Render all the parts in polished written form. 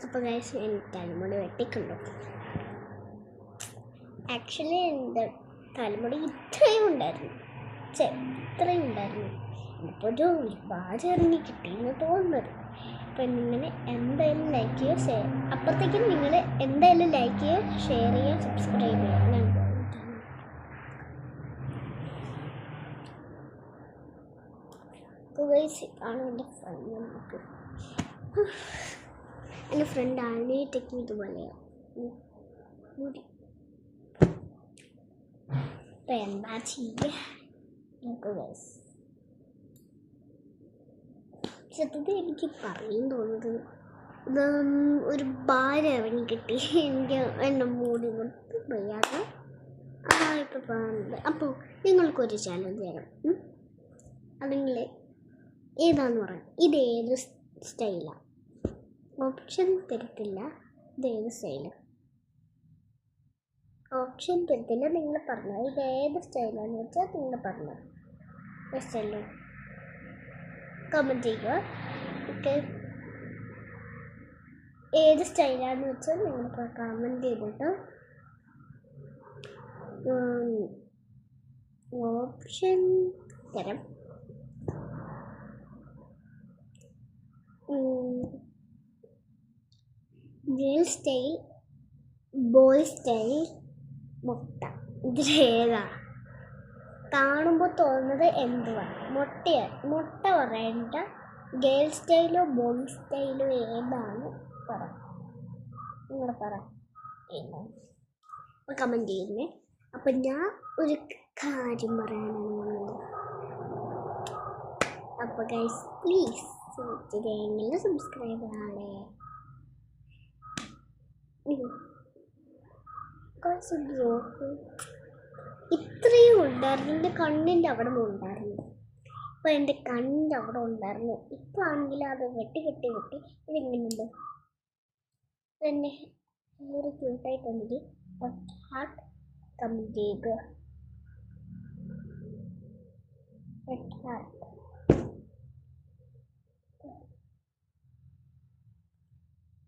അപ്പോൾ ഗൈസ് ഞാൻ തലമുടി വെട്ടിക്കൊണ്ടു. ആക്ച്വലി എൻ്റെ തലമുടി ഇത്രയും ഉണ്ടായിരുന്നു. ഇപ്പോൾ ഒരുപാട് ഇറങ്ങി കിട്ടിയെന്ന് തോന്നുന്നത്. അപ്പം നിങ്ങൾ എന്തായാലും ലൈക്ക് ചെയ്യുക, ഷെയർ, അപ്പോഴത്തേക്കും നിങ്ങൾ എന്തായാലും ലൈക്ക് ചെയ്യുക, ഷെയർ ചെയ്യുക, സബ്സ്ക്രൈബ് ചെയ്യുക. ഞാൻ ആണ് എൻ്റെ ഫ്രണ്ട്. നമുക്ക് എൻ്റെ ഫ്രണ്ട് ആണിയിട്ടേക്ക് ഇതുപോലെയാണ് മുടി. ഇപ്പം എന്താ ചെയ്യുക നോക്കൂ ഗൈസ്. സത്യത്തിൽ എനിക്ക് പറയാൻ തോന്നുന്നത് ഇത് ഒരു ഭാരം ഇറങ്ങി കിട്ടി എനിക്ക് എൻ്റെ മുടി മൊത്തം വയ്യാതെ. ഇപ്പോൾ പറയുന്നത്. അപ്പോൾ നിങ്ങൾക്കൊരു ചാലഞ്ച് തരാം. അല്ലെങ്കിൽ ഏതാന്ന് പറയാം. ഇതേത് സ്റ്റൈലാണ്? ഓപ്ഷൻ തരത്തില്ല. ഇതേത് സ്റ്റൈല്? ഓപ്ഷൻ തരത്തില്ല. നിങ്ങൾ പറഞ്ഞത് ഇതേത് സ്റ്റൈലാന്ന് വെച്ചാൽ നിങ്ങൾ പറഞ്ഞത് സ്റ്റൈല് കമൻറ്റ് ചെയ്യുക. ഓക്കെ, ഏത് സ്റ്റൈലാന്ന് വെച്ചാൽ നിങ്ങൾ കമൻറ്റ് ചെയ്തിട്ട് ഓപ്ഷൻ തരാം. ഗേൾ സ്റ്റൈൽ, ബോയ് സ്റ്റൈൽ, മുട്ട. ഇതിലേതാ കാണുമ്പോൾ തോന്നുന്നത്? എന്തുവാ? മുട്ട പറയണ്ട. ഗേൾ സ്റ്റൈലോ ബോയ് സ്റ്റൈലോ ഏതാണ്? പറ, നിങ്ങൾ പറ. കമൻറ്റ് ചെയ്യുന്നേ. അപ്പം ഞാൻ ഒരു കാര്യം പറയാനാണ് വന്നത്. അപ്പോൾ ഗൈസ് പ്ലീസ് എങ്ങനെ സബ്സ്ക്രൈബ് ആണ്. ഇത്രയും ഉണ്ടായിരുന്നു. എൻ്റെ കണ്ണിൻ്റെ അവിടെ ഉണ്ടായിരുന്നു. ഇപ്പോൾ എൻ്റെ കണ്ണിൻ്റെ അവിടെ ഉണ്ടായിരുന്നു. ഇപ്പോൾ ആണെങ്കിൽ അത് വെട്ടി ഇതിങ്ങനെയുണ്ട്. പിന്നെ ഒരു ക്യൂട്ടായിട്ടുണ്ടെങ്കിൽ ഹാർട്ട് കമൻറ്റ് ചെയ്യുക.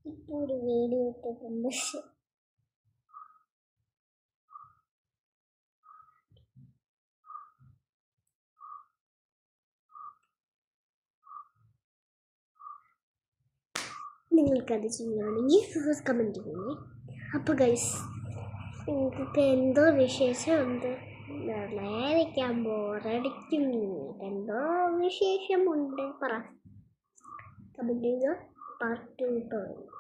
ഇപ്പോൾ ഒരു വീഡിയോ ഇട്ടിട്ടുണ്ട്. നിങ്ങൾക്കത് ചെയ്യുകയാണെങ്കിൽ കമൻറ്റ് ചെയ്യണേ. അപ്പോൾ ഗൈസ് നിങ്ങൾക്കൊക്കെ എന്തോ വിശേഷമുണ്ട്? വെള്ളരിക്കാൻ ബോറടിക്കും, എന്തോ വിശേഷമുണ്ട് പറ. കമൻറ്റ് ചെയ്യുക. പാർട്ട് 2 തുടങ്ങും.